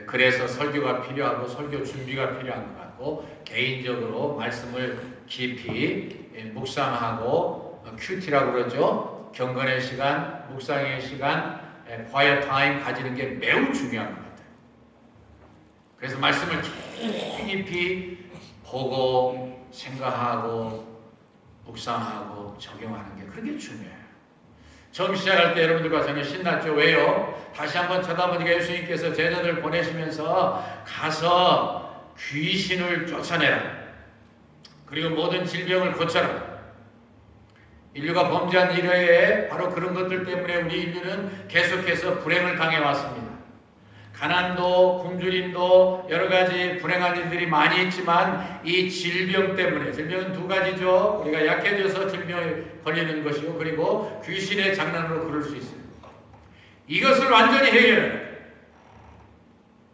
그래서 설교가 필요하고 설교 준비가 필요한 것 같고 개인적으로 말씀을 깊이 묵상하고 큐티라고 그러죠. 경건의 시간, 묵상의 시간, 과외 타임 가지는 게 매우 중요한 것 같아요. 그래서 말씀을 깊이 보고 생각하고 묵상하고 적용하는 게 그렇게 중요해요. 처음 시작할 때 여러분들과 저는 신났죠. 왜요? 다시 한번 쳐다보니까 예수님께서 제자들 보내시면서 가서 귀신을 쫓아내라. 그리고 모든 질병을 고쳐라. 인류가 범죄한 이래에 바로 그런 것들 때문에 우리 인류는 계속해서 불행을 당해왔습니다. 가난도 굶주림도 여러 가지 불행한 일들이 많이 있지만 이 질병 때문에, 질병은 두 가지죠. 우리가 약해져서 질병에 걸리는 것이고 그리고 귀신의 장난으로 그럴 수 있어요. 이것을 완전히 해결해요.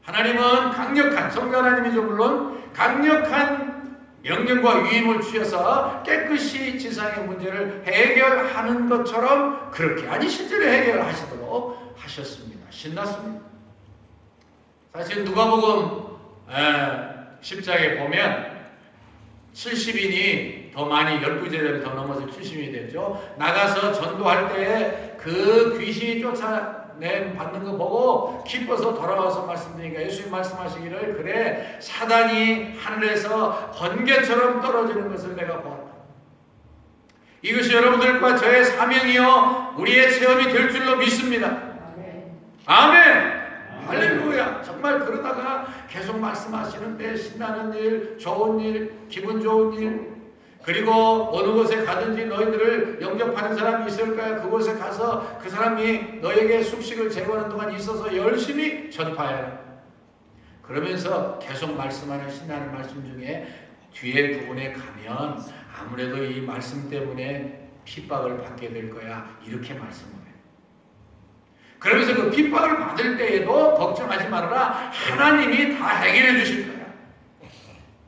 하나님은 강력한, 성령 하나님이죠. 물론 강력한 명령과 위임을 주셔서 깨끗이 지상의 문제를 해결하는 것처럼 그렇게 아니 실제로 해결하시도록 하셨습니다. 신났습니다. 사실 누가복음 10장에 보면 70인이 더 많이 12제자를 더 넘어서 70인이 됐죠. 나가서 전도할 때 그 귀신이 쫓아내 받는 거 보고 기뻐서 돌아와서 말씀드리니까 예수님 말씀하시기를 그래 사단이 하늘에서 번개처럼 떨어지는 것을 내가 보았다. 이것이 여러분들과 저의 사명이요 우리의 체험이 될 줄로 믿습니다. 아멘. 할렐루야. 정말 그러다가 계속 말씀하시는데 신나는 일, 좋은 일, 기분 좋은 일, 그리고 어느 곳에 가든지 너희들을 영접하는 사람이 있을 거야. 그곳에 가서 그 사람이 너에게 숙식을 제공하는 동안 있어서 열심히 전파해라. 그러면서 계속 말씀하는 신나는 말씀 중에 뒤에 부분에 가면 아무래도 이 말씀 때문에 핍박을 받게 될 거야. 이렇게 말씀을 해요. 그러면서 그 핍박을 받을 때에도 걱정하지 말아라. 하나님이 다 해결해 주실 거야.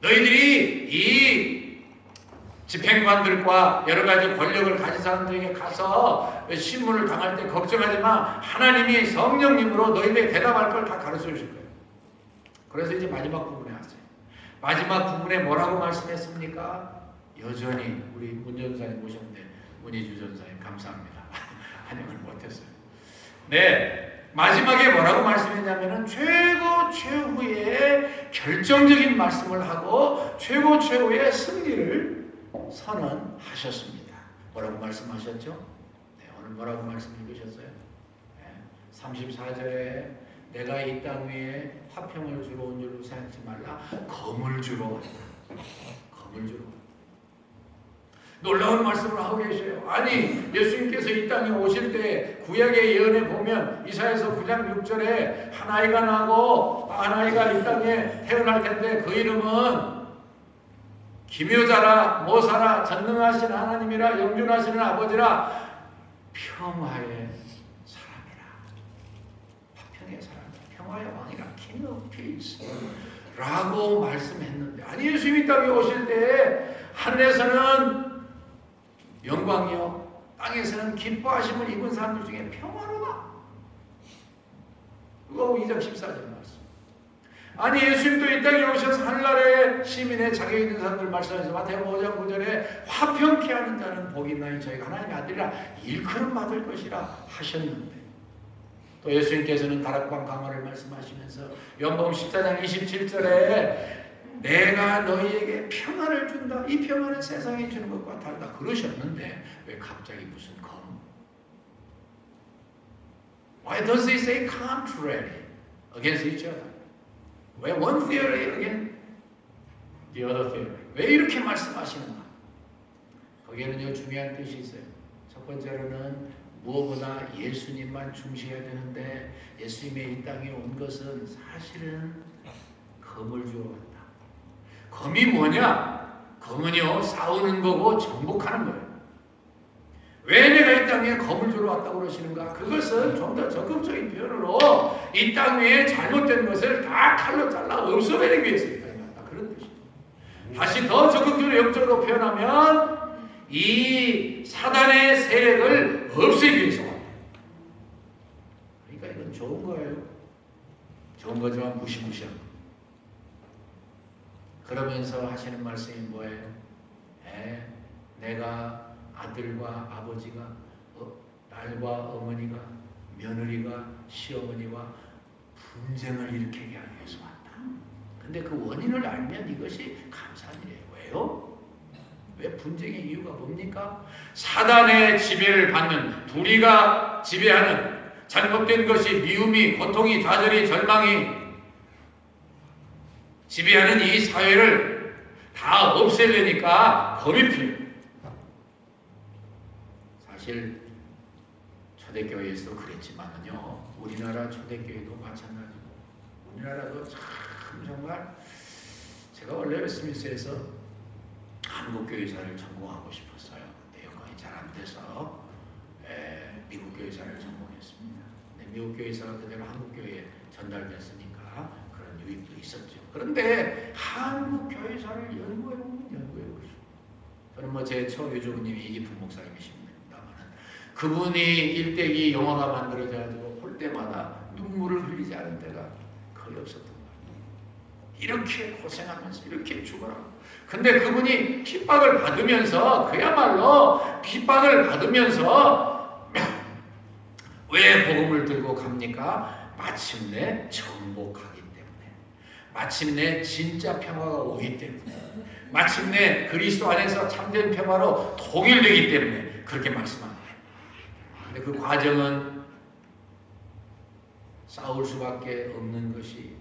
너희들이 이 집행관들과 여러 가지 권력을 가진 사람들에게 가서 신문을 당할 때 걱정하지 마. 하나님이 성령님으로 너희들에게 대답할 걸 다 가르쳐 주실 거예요. 그래서 이제 마지막 부분에 왔어요. 마지막 부분에 뭐라고 말씀했습니까? 여전히 우리 문 전사님 모셨는데 문희주 전사님 감사합니다. 환영을 못했어요. 네, 마지막에 뭐라고 말씀했냐면은 최고의 결정적인 말씀을 하고 최고의 승리를 선언하셨습니다. 뭐라고 말씀하셨죠? 네, 오늘 뭐라고 말씀 읽으셨어요? 네, 34절에 내가 이 땅 위에 화평을 주러 온 줄로 생각지 말라. 검을 주러 왔다. 검을 주러 왔다. 놀라운 말씀을 하고 계셔요. 아니 예수님께서 이 땅에 오실 때 구약의 예언에 보면 이사야서 9장 6절에 한 아이가 나고 한 아이가 이 땅에 태어날 텐데 그 이름은 기묘자라 모사라 전능하신 하나님이라 영존하시는 아버지라 평화의 사람이라. 화평의 사람이라. 평화의 왕이라. King of Peace 라고 말씀했는데 아니 예수님이 이 땅에 오실 때 하늘에서는 영광이요 땅에서는 기뻐하심을 입은 사람들 중에 평화로다. 그거 2장 14절 말씀. 아니 예수님도 이 땅에 오셔서 하늘나라의 시민의 자격 있는 사람들 말씀하셔서 마태복음 5장 9절에 화평케 하는 자는 복이 있나니 저희가 하나님의 아들이라 일컬음 받을 것이라 하셨는데 또 예수님께서는 다락방 강화를 말씀하시면서 요한복음 14장 27절에 내가 너희에게 평안을 준다. 이 평안은 세상에 주는 것과 다르다. 그러셨는데 왜 갑자기 무슨 검? Why does he say contrary against each other? 왜 one theory against the other theory? 왜 이렇게 말씀하시는가? 거기에는 중요한 뜻이 있어요. 첫 번째로는 무엇보다 예수님만 중시해야 되는데 예수님의 이 땅에 온 것은 사실은 검을 주러 왔다. 검이 뭐냐? 검은요 싸우는 거고 정복하는 거예요. 왜 내가 이 땅에 검을 주러 왔다고 그러시는가? 그것은 좀 더 적극적인 표현으로 이 땅 위에 잘못된 것을 다 칼로 잘라 없애버리기 위해서 이 땅에 왔다. 그런 뜻이죠. 다시 더 적극적으로 영적으로 표현하면 이 사단의 세력을 없애기 위해서 왔다. 그러니까 이건 좋은 거예요. 좋은 거지만 무시무시하고. 그러면서 하시는 말씀이 뭐예요? 내가 아들과 아버지가 딸과 어머니가 며느리가 시어머니와 분쟁을 일으키게 하기 위해서 왔다. 근데 그 원인을 알면 이것이 감사한 일이에요. 왜요? 왜 분쟁의 이유가 뭡니까? 사단의 지배를 받는, 불의가 지배하는, 잘못된 것이 미움이, 고통이, 좌절이, 절망이 지배하는 이 사회를 다 없애려니까 법이 필요해요. 사실 초대교회에서도 그랬지만요, 우리나라 초대교회도 마찬가지고, 우리나라도 참 정말, 제가 원래 웨스트민스터에서 한국교회사를 전공하고 싶었어요. 근데 여건이 잘 안 돼서 미국 교회사를 전공했습니다. 근데 미국 교회사가 그대로 한국 교회에 전달됐으니까 그런 유익도 있었죠. 그런데 한국 교회사를 연구해보면 연구해보죠. 저는 뭐 제 처유주부님이 이기풍 목사님이십니다만, 그분이 일대기 영화가 만들어져가지고 볼 때마다 눈물을 흘리지 않은 때가 거의 없었던 거예요. 이렇게 고생하면서 이렇게 죽어라. 근데 그분이 핍박을 받으면서, 그야말로 핍박을 받으면서 왜 복음을 들고 갑니까? 마침내 정복하기 때문에, 마침내 진짜 평화가 오기 때문에, 마침내 그리스도 안에서 참된 평화로 통일되기 때문에 그렇게 말씀합니다. 근데 그 과정은 싸울 수밖에 없는 것이,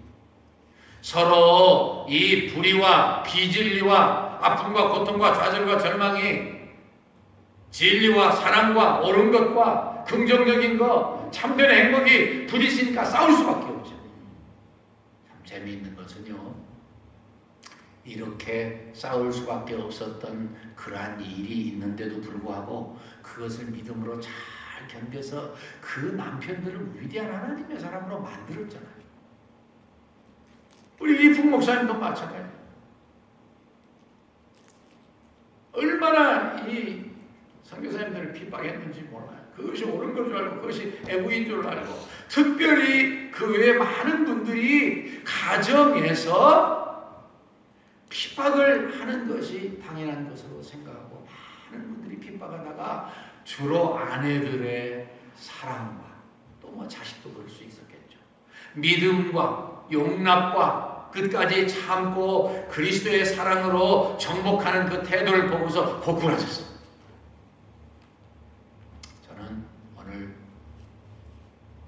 서로 이 불의와 비진리와 아픔과 고통과 좌절과 절망이 진리와 사랑과 옳은 것과 긍정적인 것, 참된 행복이 부딪히니까 싸울 수밖에 없죠. 참 재미있는 것은요, 이렇게 싸울 수밖에 없었던 그러한 일이 있는데도 불구하고 그것을 믿음으로 잘 견뎌서 그 남편들을 위대한 하나님의 사람으로 만들었잖아요. 우리 이풍 목사님도 마찬가지예요. 얼마나 이 선교사님들을 핍박했는지 몰라요. 그것이 옳은 걸 줄 알고, 그것이 애부인 줄 알고, 특별히 그 외에 많은 분들이 가정에서 핍박을 하는 것이 당연한 것으로 생각하고, 많은 분들이 핍박하다가 주로 아내들의 사랑과 또 뭐 자식도 그럴 수 있었겠죠. 믿음과 용납과 끝까지 참고 그리스도의 사랑으로 정복하는 그 태도를 보고서 고꾸라졌어요. 저는 오늘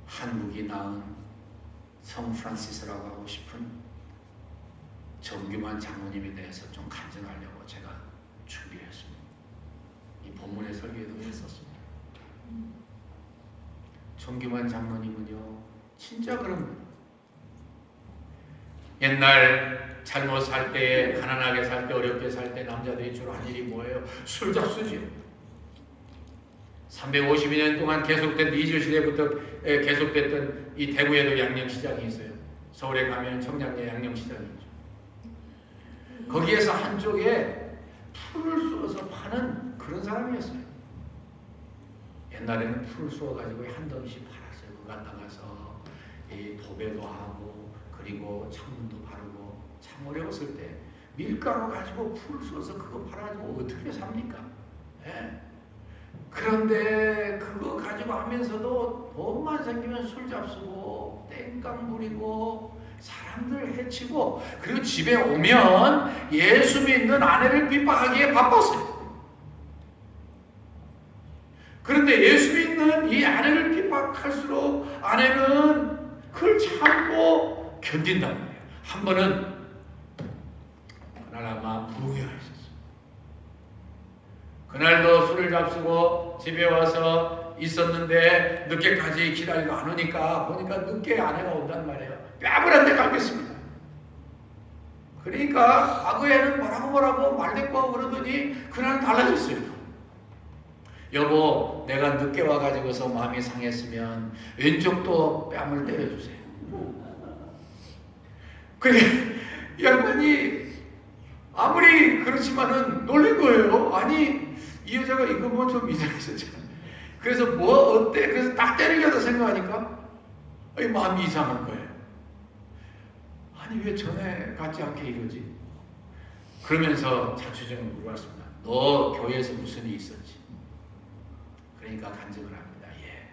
한국이 낳은 성 프란시스라고 하고 싶은 정규만 장로님에 대해서 좀 간증하려고 제가 준비했습니다. 이 본문의 설교에도 했었습니다. 정규만 장로님은요, 진짜 그런 거예요. 옛날 잘못 살 때에, 가난하게 살 때, 어렵게 살 때 남자들이 주로 한 일이 뭐예요? 술 잡수지요. 352년 동안 계속된 이주 시대부터 계속됐던 이 대구에도 양념시장이 있어요. 서울에 가면 청량리 양념시장이 있죠. 거기에서 한쪽에 풀을 쏘아서 파는 그런 사람이었어요. 옛날에는 풀을 쏘아가지고 한 덩씩 팔았어요. 그 갖다가서 이 도배도 하고, 그리고 창문도 바르고. 참 어려웠을 때 밀가루 가지고 풀을 쏘아서 그거 팔아가지고 어떻게 삽니까? 예? 그런데 그거 가지고 하면서도 돈만 생기면 술 잡수고 땡깡 부리고 사람들 해치고, 그리고 집에 오면 예수 믿는 아내를 핍박하기에 바빴어요. 그런데 예수 믿는 이 아내를 핍박할수록 아내는 그걸 참고 견딘단 말이에요. 한 번은 그날 아마 부흥회하셨어요. 그날도 술을 잡수고 집에 와서 있었는데 늦게까지 기다리고 안 오니까, 보니까 늦게 아내가 온단 말이에요. 뺨을 한 대 갈겼습니다. 그러니까 과거에는 뭐라고 말대꾸하고 그러더니 그날 달라졌어요. 여보, 내가 늦게 와가지고서 마음이 상했으면 왼쪽도 뺨을 때려주세요. 그래, 이 양반이 아무리 그렇지만은 놀란 거예요. 아니, 이 여자가 이거 뭐 좀 이상했었잖아. 그래서 뭐 어때? 그래서 딱 때리려다 생각하니까 이 마음이 이상한 거예요. 아니 왜 전에 같지 않게 이러지? 그러면서 자초정을 물어봤습니다. 너 교회에서 무슨 일이 있었지? 그러니까 간증을 합니다. 예,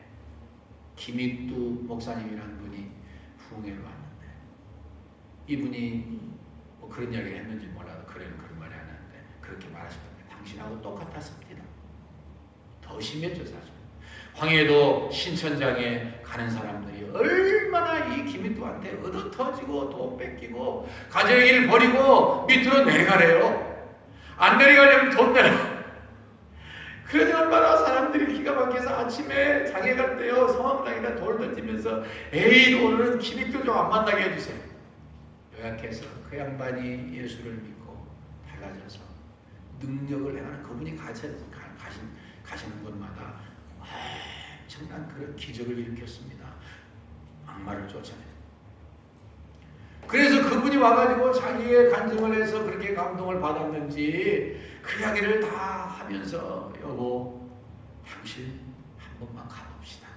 김익두 목사님이라는 분이 부흥회로 왔는데 이분이 뭐 그런 이야기를 했는지 몰라도 그런 말이 안 했는데 그렇게 말하셨답니다. 당신하고 똑같았습니다. 더 심했죠 사실. 황해도 신천장에 가는 사람들이 얼마나 이 김익두한테 얻어터지고 돈 뺏기고 가정의 일 버리고 밑으로 내가래요. 안 내려가려면 돈 내라. 그러니 얼마나 사람들이 기가 막혀서 아침에 장에 갈 때요 성황당에다 돌 던지면서 에이 오늘은 김익두 좀 안 만나게 해주세요. 요약해서 그 양반이 예수를 믿고 달라져서 능력을 행하는 그분이 가시는 곳마다 엄청난 그런 기적을 일으켰습니다. 악마를 쫓아내요. 그래서 그분이 와가지고 자기의 간증을 해서 그렇게 감동을 받았는지 그 이야기를 다 하면서 여보 당신 한 번만 가봅시다.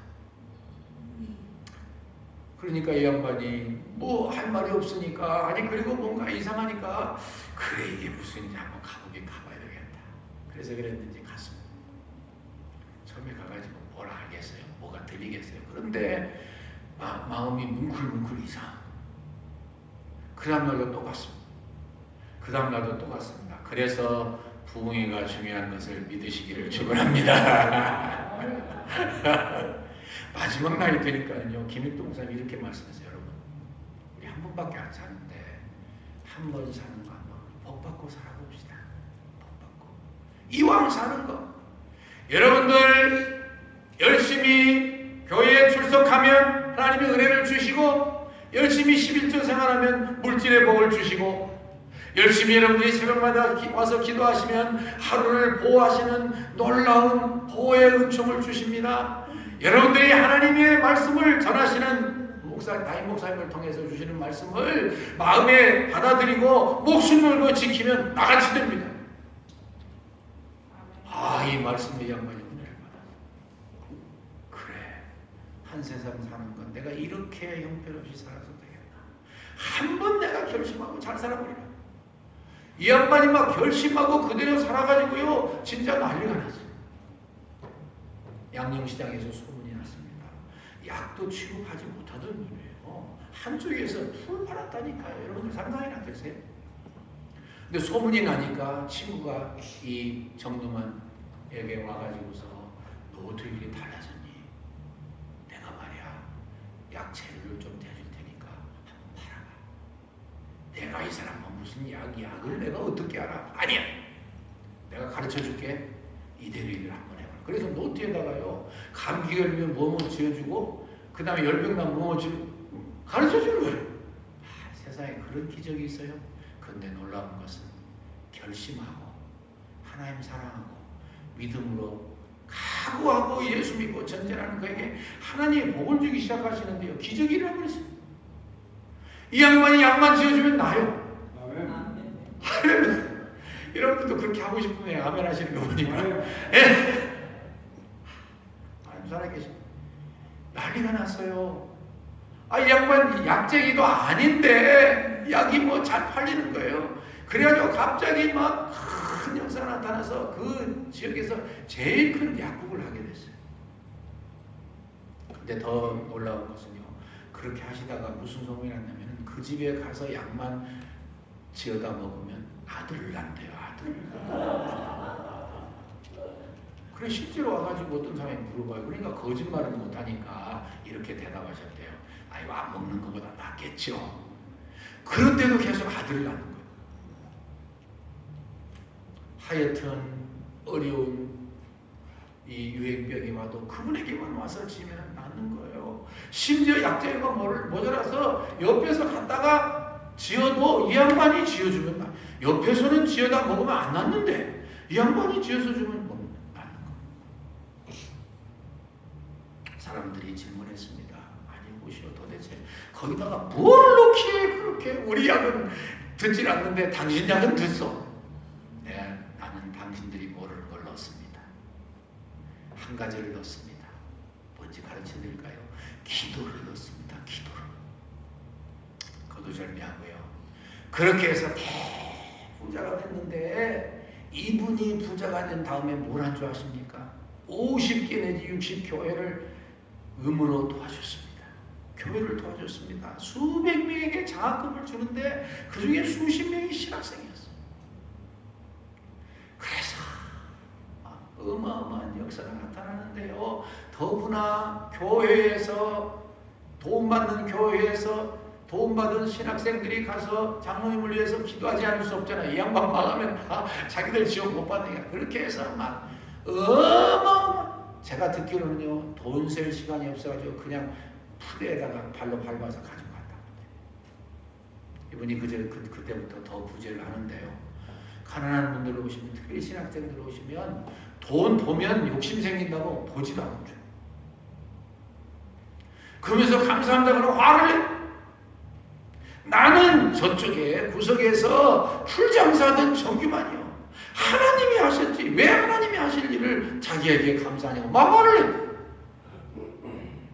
그러니까 이 양반이 뭐 할 말이 없으니까 아니 그리고 뭔가 이상하니까 그래 이게 무슨 일인지 한번 가봐야 되겠다. 그래서 그랬는지 갔습니다. 처음에 가가지고 뭘 알겠어요? 뭐가 들리겠어요? 그런데 마음이 뭉클뭉클 이상. 그 다음날도 똑같습니다. 그 다음날도 똑같습니다. 그래서 부흥회가 중요한 것을 믿으시기를 축원합니다. 마지막 날이 되니까요. 김익두 목사님이 이렇게 말씀하세요. 여러분 우리 한 번밖에 안 사는데 한 번 사는 거 한번 복 받고 살아봅시다. 복 받고 이왕 사는 거 여러분들 열심히 교회에 출석하면 하나님의 은혜를 주시고 열심히 11조 생활하면 물질의 복을 주시고 열심히 여러분들이 새벽마다 와서 기도하시면 하루를 보호하시는 놀라운 보호의 은총을 주십니다. 여러분들이 하나님의 말씀을 전하시는 담임 목사님을 통해서 주시는 말씀을 마음에 받아들이고 목숨 걸고 지키면 나같이 됩니다. 이 말씀의 양반이 은혜를 받아서 그래 한 세상 사는 건 내가 이렇게 형편없이 살아서 되겠다. 한 번 내가 결심하고 잘 살아버리라. 이 양반이 막 결심하고 그대로 살아가지고요 진짜 난리가 났어요. 양념시장에서 소문이 났습니다. 약도 취급하지 못하던 분이에요. 한쪽에서 풀 팔았다니까요. 여러분들 상상이나 되세요? 근데 소문이 나니까 친구가 이 정도만에게 와가지고서 너 어떻게 이렇게 달라졌니? 내가 말이야 약 재료를 좀 대줄 테니까 한번 팔아봐. 내가 이 사람은 무슨 약을 내가 어떻게 알아? 아니야. 내가 가르쳐줄게. 이대로 일을 한번 해봐. 그래서 노트에다가요 감기 걸리면 뭐뭐 지어주고 그 다음에 열병 나면 뭐뭐 가르쳐주는 거예요. 세상에 그런 기적이 있어요. 근데 놀라운 것은 결심하고 하나님 사랑하고 믿음으로 각오하고 예수 믿고 전진하는 그에게 하나님의 복을 주기 시작하시는데요 기적이 일어나버렸어요. 이 양반이 약만 지어주면 나요. 아멘. 여러분들도 그렇게 하고 싶으면 아멘 하시는 거 보니까 하나님 살아계십니다. 난리가 났어요. 이 양반 약쟁이도 아닌데 약이 뭐 잘 팔리는 거예요. 그래가지고 갑자기 막 큰 역사가 나타나서 그 지역에서 제일 큰 약국을 하게 됐어요. 근데 더 놀라운 것은요 그렇게 하시다가 무슨 소문이 났냐면 그 집에 가서 약만 지어다 먹으면 아들을 낳는데요. 아들. 그래 실제로 와가지고 어떤 사람이 물어봐요. 그러니까 거짓말을 못하니까 이렇게 대답하셨대요. 이거 안 먹는 것보다 낫겠죠. 그런데도 계속 아들을 낳는 거예요. 하여튼 어려운 이 유행병이 와도 그분에게만 와서 지면 낫는 거예요. 심지어 약재가 모자라서 옆에서 갔다가 지어도 이 양반이 지어주면 나. 옆에서는 지어다 먹으면 안 낫는데 이 양반이 지어서 주면 낫는 거예요. 사람들이 질문했습니다. 아니 보시오 도대체 거기다가 뭘 넣기에 그렇게 우리 약은 듣질 않는데 당신 약은 듣소. 나는 당신들이 모르는 걸 넣습니다. 한 가지를 넣습니다. 뭔지 가르쳐 드릴까요? 기도를 넣습니다. 기도를. 거두절미하고요. 그렇게 해서 부자가 됐는데 이분이 부자가 된 다음에 뭘 한 줄 아십니까? 50개 내지 60교회를 음으로 도와줬습니다. 교회를 도와줬습니다. 수백 명에게 장학금을 주는데 그 중에 수십 명이 신학생이었어요. 그래서 어마어마한 역사가 나타나는데요. 더구나 교회에서 도움받는 교회에서 도움받은 신학생들이 가서 장로님을 위해서 기도하지 않을 수 없잖아요. 이 양반 망하면 다 자기들 지원 못 받으니까. 그렇게 해서 막 제가 듣기로는요, 돈 쓸 시간이 없어가지고 그냥 풀에다가 발로 밟아서 가져갔다. 이분이 그때부터 더 부재를 하는데요. 가난한 분들 오시면, 특별히 신학생들 오시면 돈 보면 욕심 생긴다고 보지도 않죠. 그러면서 감사합니다 그러고 화를 내. 나는 저쪽에 구석에서 풀장사하던 정규만이요. 하나님이 하셨지 왜 하나님이 하실 일을 자기에게 감사하냐고 막 화를 내.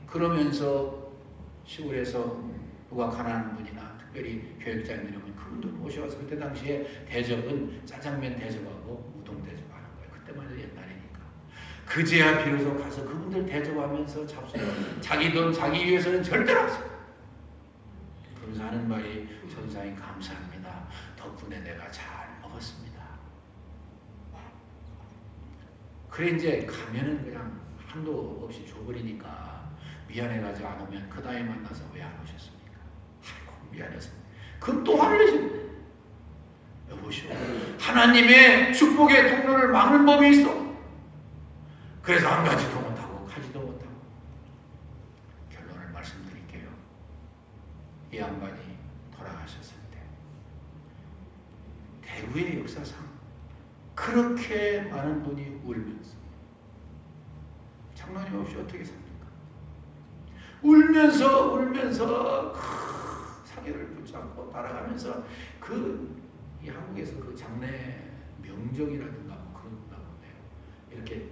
그러면서 시골에서 누가 가난한 분이나 특별히 교육자님들이 오면 그분들 모셔와서 그때 당시에 대접은 짜장면 대접하고 우동 대접하는 거예요. 그때만 해도 옛날이니까. 그제야 비로소 가서 그분들 대접하면서 잡수고 자기 돈 자기 위해서는 절대로 안 써. 그러면서 하는 말이 전사님 감사합니다. 덕분에 내가 잘 먹었습니다. 그래 이제 가면은 그냥 한도 없이 줘버리니까 미안해가지고 안 오면 그 다음에 만나서 왜 안 오셨습니까? 아이고 미안해서. 그럼 또 화를 내십니다. 여보시오. 하나님의 축복의 통로를 막는 법이 있어. 그래서 안 가지도 못하고 가지도 못하고. 결론을 말씀드릴게요. 이 양반이 돌아가셨을 때 대구의 역사상 그렇게 많은 분이 울면서 장로님 없이 어떻게 삽니까? 울면서 사계를 붙잡고 따라가면서 이 한국에서 그 장례 명정이라든가 뭐 그런가 보네요. 이렇게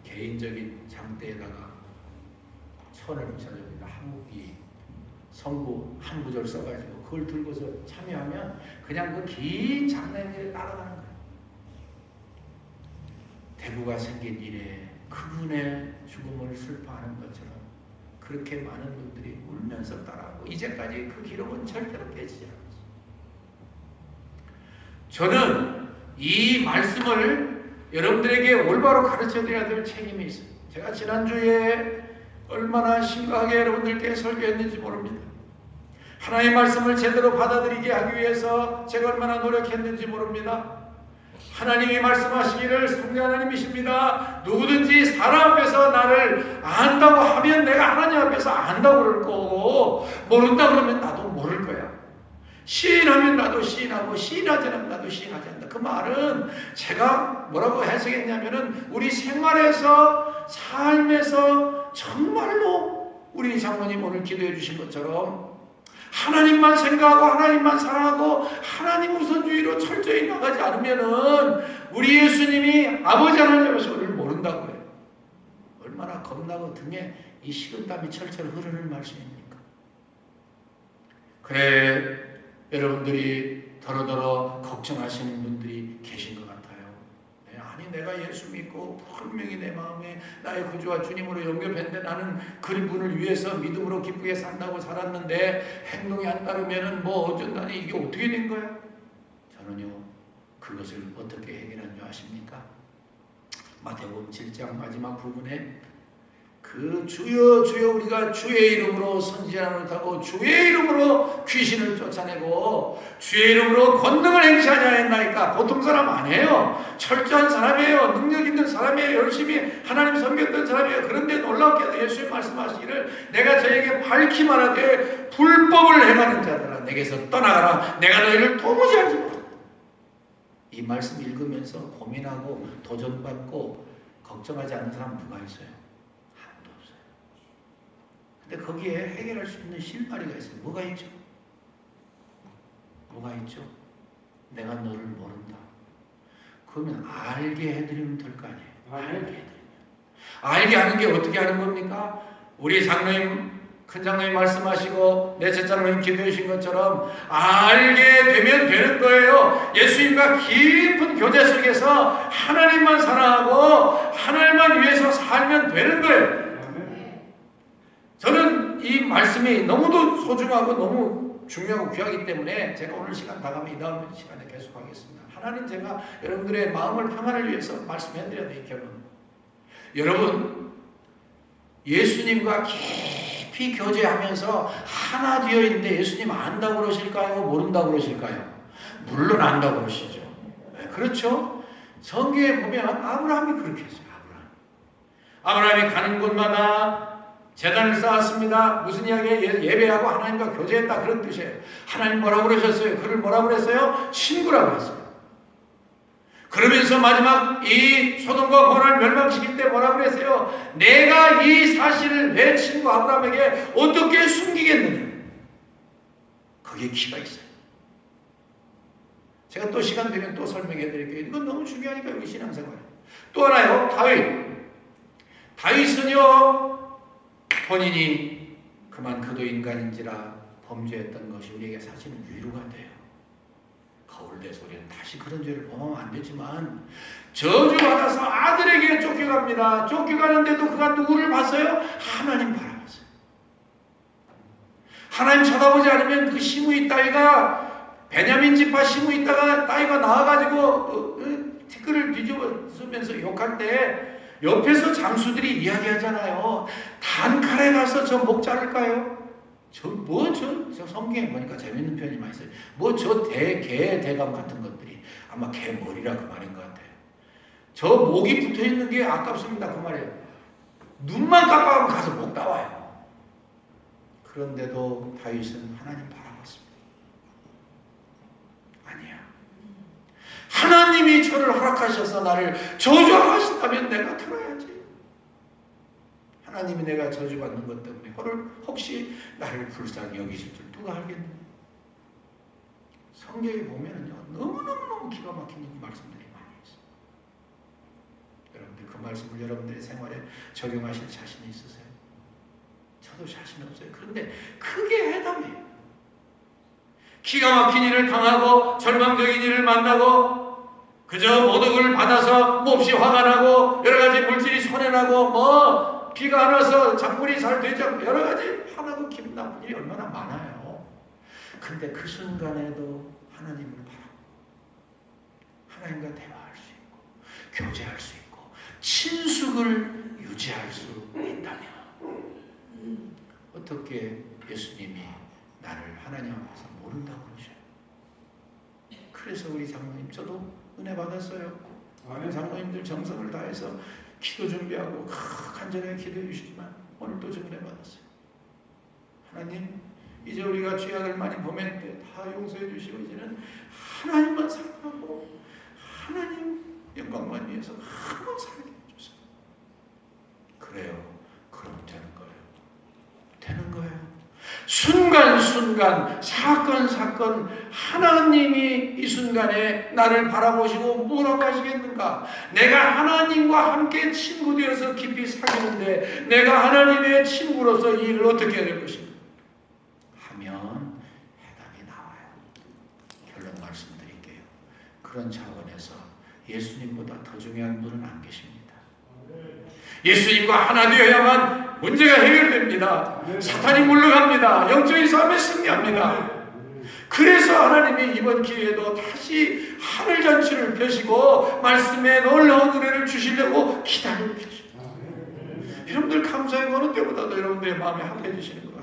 개인적인 장대에다가 천을 붙여줍니다. 한국이 성구 한 구절 써가지고 그걸 들고서 참여하면 그냥 그 긴 장례를 따라가는 거예요. 대구가 생긴 이래 그분의 죽음을 슬퍼하는 것처럼 그렇게 많은 분들이 울면서 따라하고 이제까지 그 기록은 절대로 깨지지 않았어요. 저는 이 말씀을 여러분들에게 올바로 가르쳐드려야 될 책임이 있어요. 제가 지난주에 얼마나 심각하게 여러분들께 설교했는지 모릅니다. 하나님의 말씀을 제대로 받아들이게 하기 위해서 제가 얼마나 노력했는지 모릅니다. 하나님이 말씀하시기를 성자 하나님이십니다. 누구든지 사람 앞에서 나를 안다고 하면 내가 하나님 앞에서 안다고 그럴 거고 모른다 그러면 나도 모를 거야. 시인하면 나도 시인하고 시인하지 않으면 나도 시인하지 않는다. 그 말은 제가 뭐라고 해석했냐면은 우리 생활에서 삶에서 정말로 우리 장로님 오늘 기도해 주신 것처럼 하나님만 생각하고 하나님만 사랑하고 하나님 우선주의로 철저히 나가지 않으면은 우리 예수님이 아버지 하나님 앞에서 우리를 모른다고 해요. 얼마나 겁나고 등에 이 식은땀이 철철 흐르는 말씀입니까? 그래 여러분들이 더러더러 걱정하시는 분들이 계신 것 같아요. 아니 내가 예수 믿고 분명히 내 마음에 나의 구주와 주님으로 연결했는데 나는 그분을 위해서 믿음으로 기쁘게 산다고 살았는데 행동이 안 따르면은 뭐 어쩐다니 이게 어떻게 된 거야? 저는요 그것을 어떻게 해결한 줄 아십니까? 마태복음 7장 마지막 부분에 그 주여 주여 우리가 주의 이름으로 선지자를 타고 주의 이름으로 귀신을 쫓아내고 주의 이름으로 권능을 행치하냐 했나이까. 보통 사람 아니에요. 철저한 사람이에요. 능력 있는 사람이에요. 열심히 하나님 섬겼던 사람이에요. 그런데 놀랍게도 예수님 말씀하시기를 내가 저에게 밝히 말하되 불법을 행하는 자들아 내게서 떠나가라. 내가 너희를 도무지 알지 못한다. 이 말씀 읽으면서 고민하고 도전받고 걱정하지 않는 사람 누가 있어요? 근데 거기에 해결할 수 있는 실마리가 있어요. 뭐가 있죠? 뭐가 있죠? 내가 너를 모른다. 그러면 알게 해드리면 될 거 아니에요. 알게 해드리면. 알게 하는 게 어떻게 하는 겁니까? 우리 장로님 큰 장로님 말씀하시고 넷째 장로님 기도해 주신 것처럼 알게 되면 되는 거예요. 예수님과 깊은 교제 속에서 하나님만 사랑하고 하나님만 위해서 살면 되는 거예요. 저는 이 말씀이 너무도 소중하고 너무 중요하고 귀하기 때문에 제가 오늘 시간 다 가면 이 다음 시간에 계속하겠습니다. 하나님, 제가 여러분들의 마음을 평안을 위해서 말씀해드려야 돼요. 결론. 여러분, 예수님과 깊이 교제하면서 하나 되어 있는데 예수님 안다고 그러실까요? 모른다고 그러실까요? 물론 안다고 그러시죠. 네, 그렇죠? 성경에 보면 아브라함이 그렇게 했어요. 아브라함이 가는 곳마다 제단을 쌓았습니다. 무슨 이야기예요? 예배하고 하나님과 교제했다, 그런 뜻이에요. 하나님 뭐라고 그러셨어요? 그를 뭐라고 그랬어요? 친구라고 했어요. 그러면서 마지막 이 소돔과 고모라를 멸망시킬 때 뭐라고 그랬어요? 내가 이 사실을 내 친구 아브라함에게 어떻게 숨기겠느냐? 거기에 키가 있어요. 제가 또 시간 되면 또 설명해 드릴게요. 이건 너무 중요하니까 우리 신앙생활이에요. 또 하나요, 다윗은요, 본인이 그만 그도 인간인지라 범죄했던 것이 우리에게 사실은 위로가 돼요. 거울대서 우리는 다시 그런 죄를 범하면 안 되지만 저주받아서 아들에게 쫓겨갑니다. 쫓겨가는데도 그가 누구를 봤어요? 하나님 바라봤어요. 하나님 쳐다보지 않으면 그 시므이 따위가, 베냐민 지파 시므이 따위가 나와가지고 티끌을 뒤집어쓰면서 욕할 때 옆에서 장수들이 이야기하잖아요. 단칼에 가서 저 목 자를까요? 저 성경에 보니까 재밌는 표현이 많이 있어요. 개 대감 같은 것들이 아마 개 머리라 그 말인 것 같아요. 저 목이 붙어 있는 게 아깝습니다, 그 말이에요. 눈만 깜빡하면 가서 목 따와요. 그런데도 다윗은 하나님 바라봤습니다. 아니야. 하나님이 저를 허락하셔서 나를 저주하신다면 내가 들어야지. 하나님이 내가 저주받는 것 때문에 혹시 나를 불쌍히 여기실 줄 누가 알겠느냐. 성경에 보면은요, 너무너무 기가 막힌 말씀들이 많이 있어요. 여러분들 그 말씀을 여러분들의 생활에 적용하실 자신이 있으세요? 저도 자신 없어요. 그런데 그게 해답이에요. 기가 막힌 일을 당하고 절망적인 일을 만나고 그저 모독을 받아서 몹시 화가 나고 여러가지 물질이 손해나고 비가 안 와서 작물이 잘 되지 않고 여러가지 화나고 기분 나쁜 일이 얼마나 많아요. 근데 그 순간에도 하나님을 바라보고 하나님과 대화할 수 있고 교제할 수 있고 친숙을 유지할 수 있다면 어떻게 예수님이 나를 하나님 앞에서 모른다고 그러셔요? 그래서 우리 장로님, 저도 은혜 받았어요. 많은 장로님들 정성을 다해서 기도 준비하고 간절하게 기도해 주시지만 오늘도 좀 은혜 받았어요. 하나님, 이제 우리가 죄악을 많이 범했는데 다 용서해 주시고 이제는 하나님만 사랑하고 하나님 영광만 위해서 한번 살게 해주세요. 그래요. 그럼 되는 거예요. 되는 거예요. 순간순간 사건 하나님이 이 순간에 나를 바라보시고 뭐라고 하시겠는가? 내가 하나님과 함께 친구 되어서 깊이 사귀는데 내가 하나님의 친구로서 이 일을 어떻게 해야 될 것인가? 하면 해답이 나와요. 결론 말씀드릴게요. 그런 차원에서 예수님보다 더 중요한 분은 안 계십니다. 예수님과 하나 되어야만 문제가 해결됩니다. 사탄이 물러갑니다. 영적인 싸움에 승리합니다. 그래서 하나님이 이번 기회에도 다시 하늘잔치를 펴시고 말씀에 놀라운 은혜를 주시려고 기다리고 계십니다. 여러분들 감사히 어느 때보다도 여러분들의 마음에 합해주시는 것 같아요.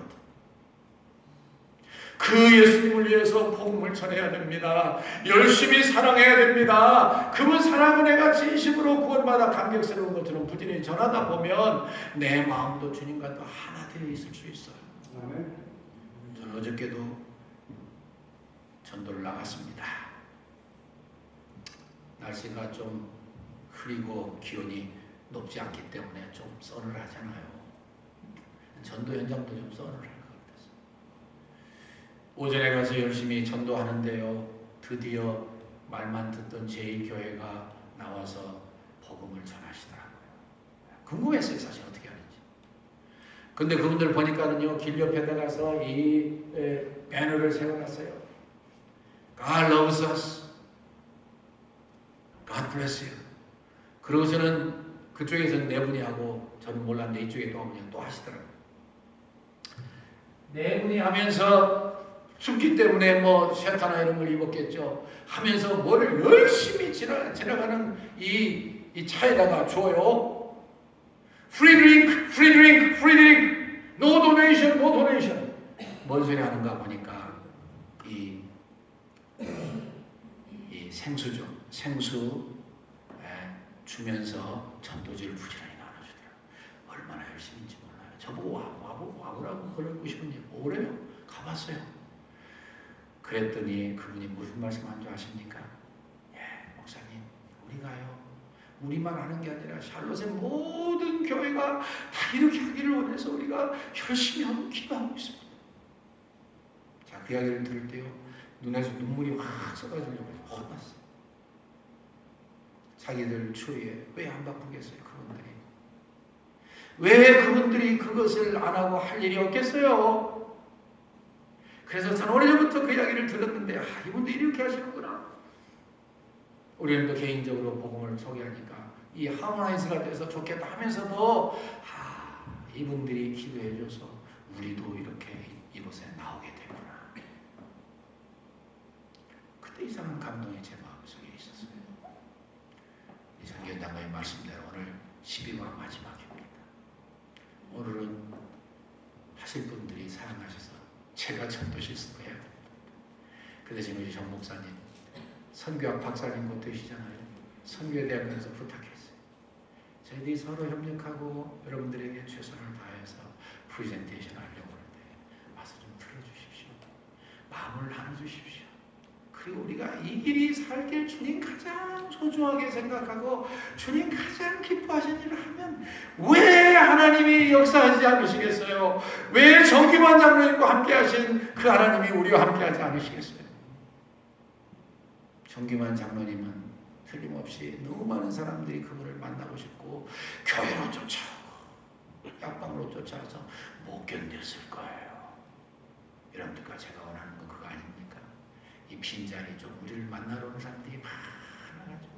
그 예수님을 위해서 복음을 전해야 됩니다. 열심히 사랑해야 됩니다. 그분 사랑은 내가 진심으로 구원받아 감격스러운 것처럼 부지런히 전하다 보면 내 마음도 주님과 또 하나 되어 있을 수 있어요. 저는 어저께도 전도를 나갔습니다. 날씨가 좀 흐리고 기온이 높지 않기 때문에 좀 서늘하잖아요. 전도 현장도 좀 서늘해요. 오전에 가서 열심히 전도하는데요. 드디어 말만 듣던 제1교회가 나와서 복음을 전하시더라고요. 궁금했어요, 사실 어떻게 하는지. 근데 그분들 보니까는요, 길 옆에다 가서 이 배너를 세워놨어요. God loves us. God bless you. 그러고서는 그쪽에서는 네 분이 하고 저는 몰랐는데 이쪽에 또 그냥 또 하시더라고요. 네 분이 하면서 춥기 때문에 뭐 쇠타나 이런 걸 입었겠죠. 하면서 뭐를 열심히 지나가는 이 차에다가 줘요. Free drink, free drink, free drink. No donation, no donation. 뭔 소리 하는가 보니까 이 생수죠. 생수 주면서 전도지를 부지런히 나눠주더라고요. 얼마나 열심인지 몰라요. 저보고 와보라고 그러고 싶은지 뭐래요? 가봤어요. 그랬더니 그분이 무슨 말씀한 줄 아십니까? 목사님, 우리가요, 우리만 하는 게 아니라 샬롯의 모든 교회가 다 이렇게 하기를 원해서 우리가 열심히 하고 기도하고 있습니다. 자, 그 이야기를 들을 때요, 눈에서 눈물이 확 쏟아지려고 혼났어요. 자기들 추위에 왜 안 바쁘겠어요? 왜 그분들이 그것을 안 하고 할 일이 없겠어요? 그래서 저는 오래전부터 그 이야기를 들었는데 이분들이 이렇게 하시는구나. 우리는 또 개인적으로 복음을 소개하니까 이 하모나이즈가 돼서 좋겠다 하면서도 이분들이 기도해줘서 우리도 이렇게 이곳에 나오게 되구나. 그때 이상한 감동이 제 마음속에 있었어요. 이상경 장로의 말씀대로 오늘 12월 마지막입니다. 오늘은 하실 분들이 사용하셔서 제가 전도 실수해야 됩니다. 그래서 지금 우리 정 목사님, 선교학 박사님 곧 되시잖아요. 선교대학원에서 부탁했어요. 저희들이 서로 협력하고 여러분들에게 최선을 다해서 프레젠테이션 하려고 하는데 와서 좀 들어주십시오. 마음을 나눠주십시오. 그리고 우리가 이 길이 살길 주님 가장 소중하게 생각하고 주님 가장 기뻐하시는 일을 하면 왜 하나님이 역사하지 않으시겠어요? 왜 정기만 장로님과 함께 하신 그 하나님이 우리와 함께 하지 않으시겠어요? 정기만 장로님은 틀림없이 너무 많은 사람들이 그분을 만나고 싶고 교회로 쫓아오고 약방으로 쫓아와서 못 견뎠을 거예요. 여러분들과 제가 원하는 건 그거 아닙니까? 이 빈자리 좀 우리를 만나러 오는 사람들이 많아가지고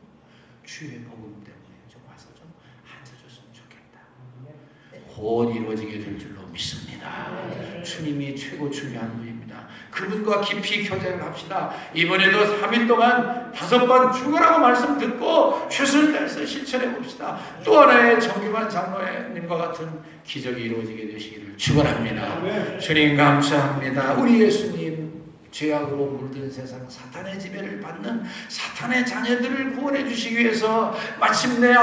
주의 복음 때문에 좀 와서 좀 앉아줬으면 좋겠다. 곧 이루어지게 될 줄로 믿습니다. 주님이 최고 중요한 분입니다. 그분과 깊이 교제를 합시다. 이번에도 3일 동안 5번 죽으라고 말씀 듣고 최선을 다해서 실천해 봅시다. 또 하나의 정규만 장로님과 같은 기적이 이루어지게 되시기를 축원합니다. 주님 감사합니다. 우리 예수님, 죄악으로 물든 세상 사탄의 지배를 받는 사탄의 자녀들을 구원해 주시기 위해서 마침내